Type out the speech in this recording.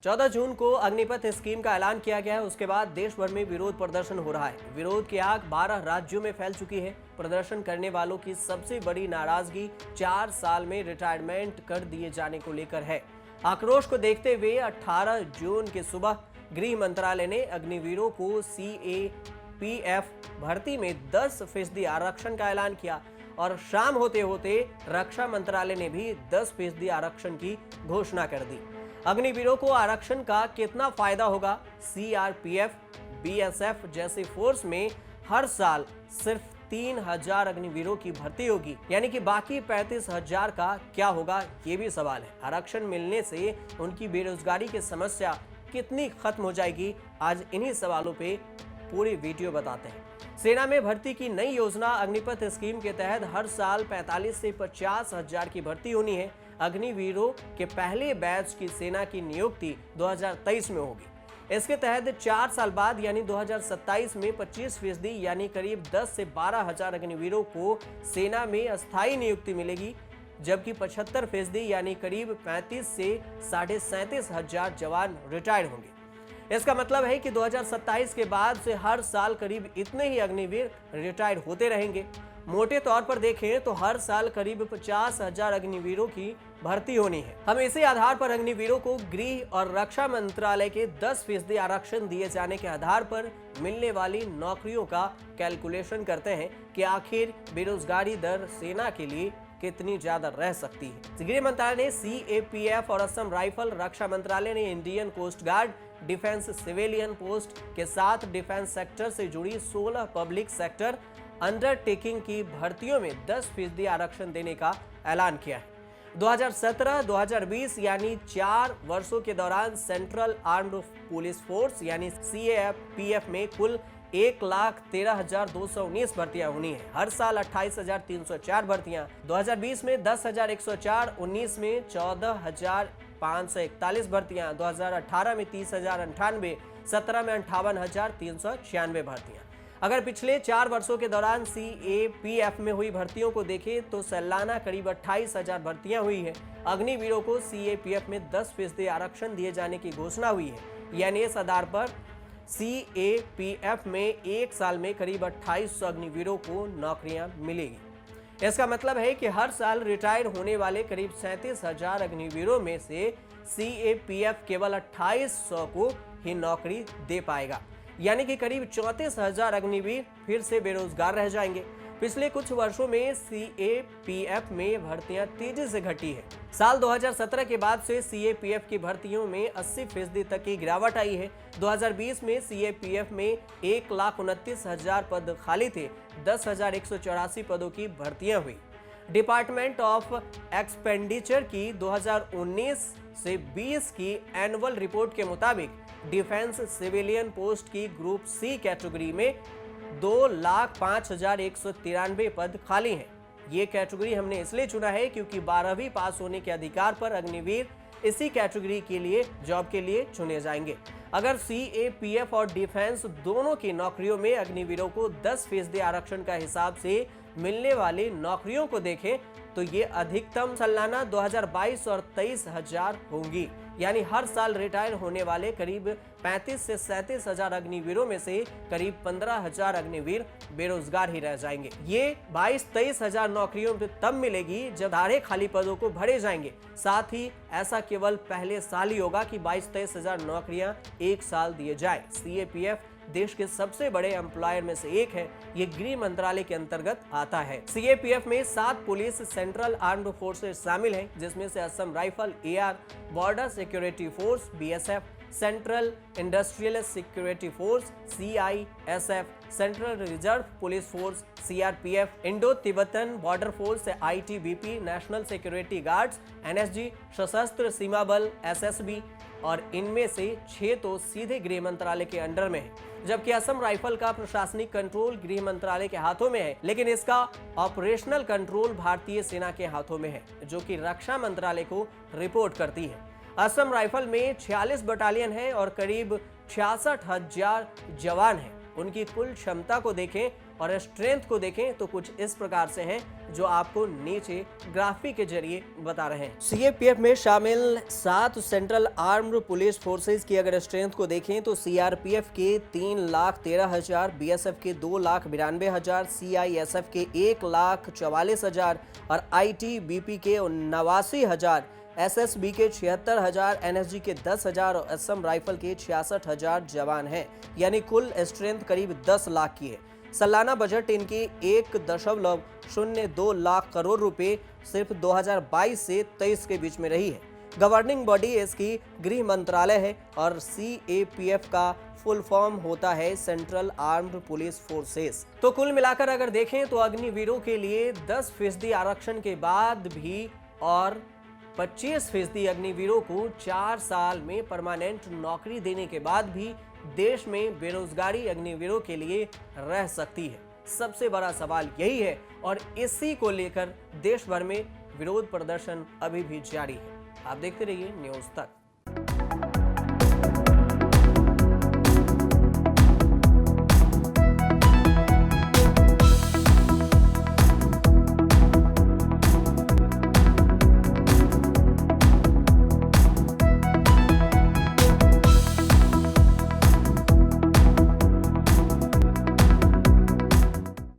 14 जून को अग्निपथ स्कीम का ऐलान किया गया है। उसके बाद देश भर में विरोध प्रदर्शन हो रहा है। विरोध की आग 12 राज्यों में फैल चुकी है। प्रदर्शन करने वालों की सबसे बड़ी नाराजगी 4 साल में रिटायरमेंट कर दिए जाने को लेकर है। आक्रोश को देखते हुए 18 जून की सुबह गृह मंत्रालय ने अग्निवीरों को CAPF भर्ती में 10% आरक्षण का ऐलान किया और शाम होते होते रक्षा मंत्रालय ने भी 10% आरक्षण की घोषणा कर दी। अग्निवीरों को आरक्षण का कितना फायदा होगा? CRPF, BSF जैसे फोर्स में हर साल सिर्फ 3000 अग्निवीरों की भर्ती होगी, यानी कि बाकी 35,000 का क्या होगा, ये भी सवाल है। आरक्षण मिलने से उनकी बेरोजगारी की समस्या कितनी खत्म हो जाएगी? आज इन्हीं सवालों पे पूरी वीडियो बताते हैं। सेना में भर्ती की नई योजना अग्निपथ स्कीम के तहत हर साल 45 से 50,000 की भर्ती होनी है। अग्निवीरों के पहले बैच की सेना की नियुक्ति 2023 में होगी। इसके तहत 4 साल बाद यानी 2027 में 25% यानी करीब 10 से 12,000 अग्निवीरों को सेना में अस्थायी नियुक्ति मिलेगी, जबकि 75% यानी करीब 35 से 37,500 जवान रिटायर्ड होंगे। इसका मतलब है कि 2027 के बाद से हर साल करीब इतने ही अग्निवीर रिटायर्ड होते रहेंगे। मोटे तौर पर देखें तो हर साल करीब 50,000 अग्निवीरों की भर्ती होनी है। हम इसी आधार पर अग्निवीरों को गृह और रक्षा मंत्रालय के 10% आरक्षण दिए जाने के आधार पर मिलने वाली नौकरियों का कैलकुलेशन करते हैं कि आखिर बेरोजगारी दर सेना के लिए कितनी ज्यादा रह सकती है। गृह मंत्रालय ने CAPF और असम राइफल, रक्षा मंत्रालय ने Indian coast guard, defence civilian post के साथ डिफेंस सेक्टर से जुड़ी 16 पब्लिक सेक्टर अंडरटेकिंग की भर्तियों में 10% आरक्षण देने का ऐलान किया है। 2017-2020 यानी 4 वर्षों के दौरान सेंट्रल आर्म्ड पुलिस फोर्स यानी CAPF में कुल 1,13,219 भर्तियां होनी है। हर साल 28,304 भर्तियां। 2020 में 10,104, 19 में 14,541 भर्तियां, 2018 में 30,098, 17 में 58,396 भर्तियां। अगर पिछले 4 वर्षों के दौरान CAPF में हुई भर्तियों को देखें तो सालाना करीब 28,000 भर्तियां हुई है। अग्निवीरों को CAPF में 10% आरक्षण दिए जाने की घोषणा हुई है, यानी इस आधार पर CAPF में एक साल में करीब 2800 अग्निवीरों को नौकरियां मिलेगी। इसका मतलब है कि हर साल रिटायर होने वाले करीब 37,000 अग्निवीरों में से CAPF केवल 2800 को ही नौकरी दे पाएगा, यानी कि करीब 34,000 अग्निवीर फिर से बेरोजगार रह जाएंगे। पिछले कुछ वर्षों में CAPF में भर्तियां तेजी से घटी है। साल 2017 के बाद से CAPF की भर्तियों में 80% तक की गिरावट आई है। 2020 में CAPF में 1,29,000 पद खाली थे, 10,184 पदों की भर्तियां हुई। डिपार्टमेंट ऑफ एक्सपेंडिचर की 2019 से 20 की एनुअल रिपोर्ट के मुताबिक डिफेंस सिविलियन पोस्ट की ग्रुप C कैटेगरी में 2,05,193 पद खाली हैं। ये कैटेगरी हमने इसलिए चुना है क्योंकि 12वीं पास होने के अधिकार पर अग्निवीर इसी कैटेगरी के लिए जॉब के लिए चुने जाएंगे। अगर CAPF और डिफेंस दोनों की नौकरियों में अग्निवीरों को 10% आरक्षण का हिसाब से मिलने वाली नौकरियों को देखें तो ये अधिकतम सालाना 2022 और 23,000 होंगी, यानी हर साल रिटायर होने वाले करीब 35 से 37,000 अग्निवीरों में से करीब 15,000 अग्निवीर बेरोजगार ही रह जाएंगे। ये 22-23,000 नौकरियों तब मिलेगी जब सारे खाली पदों को भरे जाएंगे। साथ ही ऐसा केवल पहले साल ही होगा कि 22-23,000 नौकरियां एक साल दिए जाए। CAPF देश के सबसे बड़े एम्प्लॉयर में से एक है। ये गृह मंत्रालय के अंतर्गत आता है। CAPF में 7 पुलिस सेंट्रल आर्म्ड फोर्सेस शामिल हैं, जिसमें से Assam rifle AR, border security force BSF, central industrial security force CISF, central reserve police force CRPF, Indo Tibetan border force ITBP, national security guards NSG, सशस्त्र सीमा बल SSB और इनमें से 6 तो सीधे गृह मंत्रालय के अंडर में है, जबकि असम राइफल का प्रशासनिक कंट्रोल गृह मंत्रालय के हाथों में है, लेकिन इसका ऑपरेशनल कंट्रोल भारतीय सेना के हाथों में है, जो कि रक्षा मंत्रालय को रिपोर्ट करती है। असम राइफल में 46 बटालियन है और करीब 66,000 जवान हैं। उनकी कुल क्षमता को देखें और स्ट्रेंथ को देखें तो कुछ इस प्रकार से हैं। जो आपको नीचे ग्राफिक के जरिए बता रहे हैं। सीएपीएफ में शामिल 7 सेंट्रल आर्म्ड पुलिस फोर्सेज की अगर स्ट्रेंथ को देखें तो सीआरपीएफ के 3,13,000, बीएसएफ के 2,92,000, सीआईएसएफ के 1,44,000 और आईटीबीपी के 89,000, एसएसबी के 76,000, एनएसजी के 10,000 और असम राइफल के 66,000 जवान हैं। यानी कुल स्ट्रेंथ करीब 10 लाख की है। सालाना बजट इनकी 1.02 लाख करोड़ रुपए सिर्फ 2022 से 23 के बीच में रही है। गवर्निंग बॉडी इसकी गृह मंत्रालय है और सीएपीएफ का फुल फॉर्म होता है सेंट्रल आर्म्ड पुलिस फोर्सेस। तो कुल मिलाकर अगर देखें तो अग्निवीरों के लिए 10% आरक्षण के बाद भी और 25% अग्निवीरों को 4 साल में परमानेंट नौकरी देने के बाद भी देश में बेरोजगारी अग्निवीरों के लिए रह सकती है। सबसे बड़ा सवाल यही है और इसी को लेकर देश भर में विरोध प्रदर्शन अभी भी जारी है। आप देखते रहिए न्यूज़ तक।